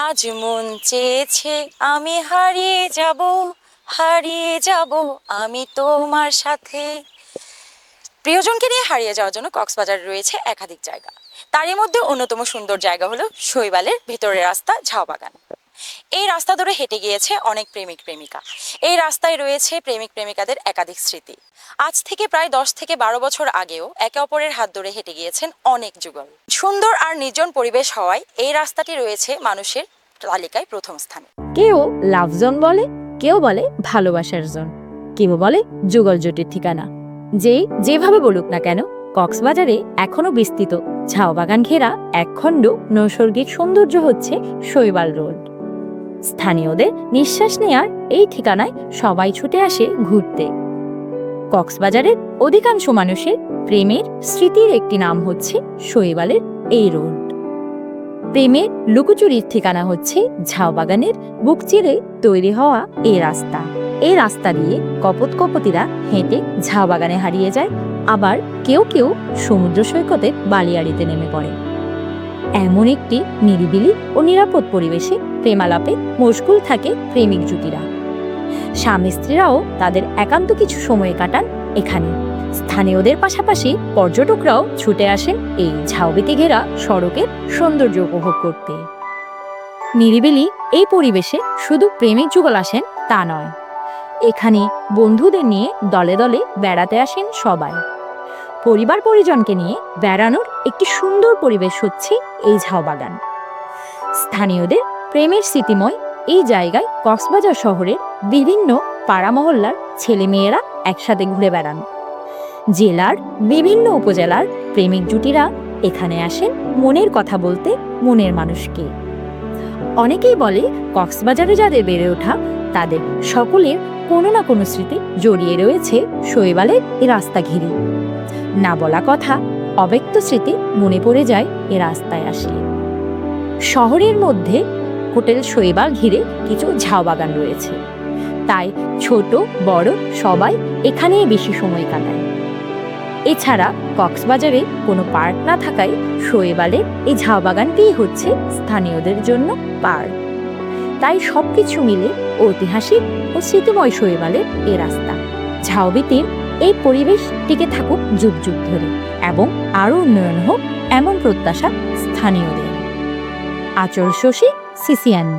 আজ মন চেয়েছে আমি হারিয়ে যাব, হারিয়ে যাব আমি তোমার সাথে। প্রিয়জনকে নিয়ে হারিয়ে যাওয়ার জন্য কক্সবাজারে রয়েছে একাধিক জায়গা। তারই মধ্যে অন্যতম সুন্দর জায়গা হলো শৈবালের ভেতরের রাস্তা ঝাউবাগান। এই রাস্তা ধরে হেঁটে গিয়েছে অনেক প্রেমিক প্রেমিকা। এই রাস্তায় রয়েছে প্রেমিক প্রেমিকাদের একাধিক স্মৃতি। আজ থেকে প্রায় 10 থেকে 12 বছর আগেও একে অপরের হাত ধরে হেঁটে গিয়েছেন অনেক যুগল। সুন্দর আর নির্জন পরিবেশ হওয়ায় এই রাস্তাটি রয়েছে মানুষের তালিকায় প্রথম স্থানে। কেউ লাভ জোন বলে, কেউ বলে ভালোবাসার জোন, কেউ বলে যুগল জুটির ঠিকানা। যেভাবে বলুক না কেন, কক্সবাজারে এখনো বিস্তৃত ঝাউবাগান ঘেরা একখণ্ড নৈসর্গিক সৌন্দর্য হচ্ছে শৈবাল রোড। স্থানীয়দের নিঃশ্বাস নেয়ার এই ঠিকানায় সবাই ছুটে আসে ঘুরতে। কক্সবাজারের অধিকাংশ মানুষের প্রেমের স্মৃতির একটি নাম হচ্ছে শৈবালের এই রোড। প্রেমের লুকোচুরির ঠিকানা হচ্ছে ঝাউবাগানের বুক চিরে তৈরি হওয়া এই রাস্তা। এই রাস্তা দিয়ে কপোতিরা হেঁটে ঝাউবাগানে হারিয়ে যায়, আবার কেউ কেউ সমুদ্র সৈকতের বালিয়াড়িতে নেমে পড়ে। এমন একটি নিরিবিলি ও নিরাপদ পরিবেশে প্রেমালাপে মশগুল থাকে প্রেমিক জুটিরা। স্বামী স্ত্রীরাও তাদের একান্ত কিছু সময় কাটান এখানে। স্থানীয়দের পাশাপাশি পর্যটকরাও ছুটে আসেন এই ঝাউবেতে ঘেরা সড়কের সৌন্দর্য উপভোগ করতে। নিরিবিলি এই পরিবেশে শুধু প্রেমিক যুগল আসেন তা নয়, এখানে বন্ধুদের নিয়ে দলে দলে বেড়াতে আসেন সবাই। পরিবার পরিজনকে নিয়ে বেড়ানোর একটি সুন্দর পরিবেশ হচ্ছে এই ঝাউবাগান। স্থানীয়দের প্রেমের স্মৃতিময় এই জায়গায় কক্সবাজার শহরের বিভিন্ন পাড়া মহল্লার ছেলেমেয়েরা একসাথে ঘুরে বেড়ান। জেলার বিভিন্ন উপজেলার প্রেমিক জুটিরা এখানে আসেন মনের কথা বলতে মনের মানুষকে। অনেকেই বলে কক্সবাজারে যাদের বেড়ে ওঠা তাদের সকলের কোনো না কোনো স্মৃতি জড়িয়ে রয়েছে শৈবালের এই রাস্তা ঘিরে। না বলা কথা, অব্যক্ত স্মৃতি মনে পড়ে যায় এ রাস্তায় আসলে। শহরের মধ্যে হোটেল শৈবাল ঘিরে কিছু ঝাউবাগান রয়েছে, তাই ছোট বড় সবাই এখানেই বেশি সময় কাটায়। এছাড়া কক্সবাজারে কোনো পার্ক না থাকায় শৈবালের এই ঝাউবাগানটিই হচ্ছে স্থানীয়দের জন্য পার্ক। তাই সবকিছু মিলে ঐতিহাসিক ও স্মৃতিময় শৈবালের এ রাস্তা। ঝাউবিতির এই পরিবেশ টিকে থাকুক যুগ যুগ ধরে এবং আরও উন্নয়ন হোক এমন প্রত্যাশা স্থানীয়দের। আচল শশী, CCN।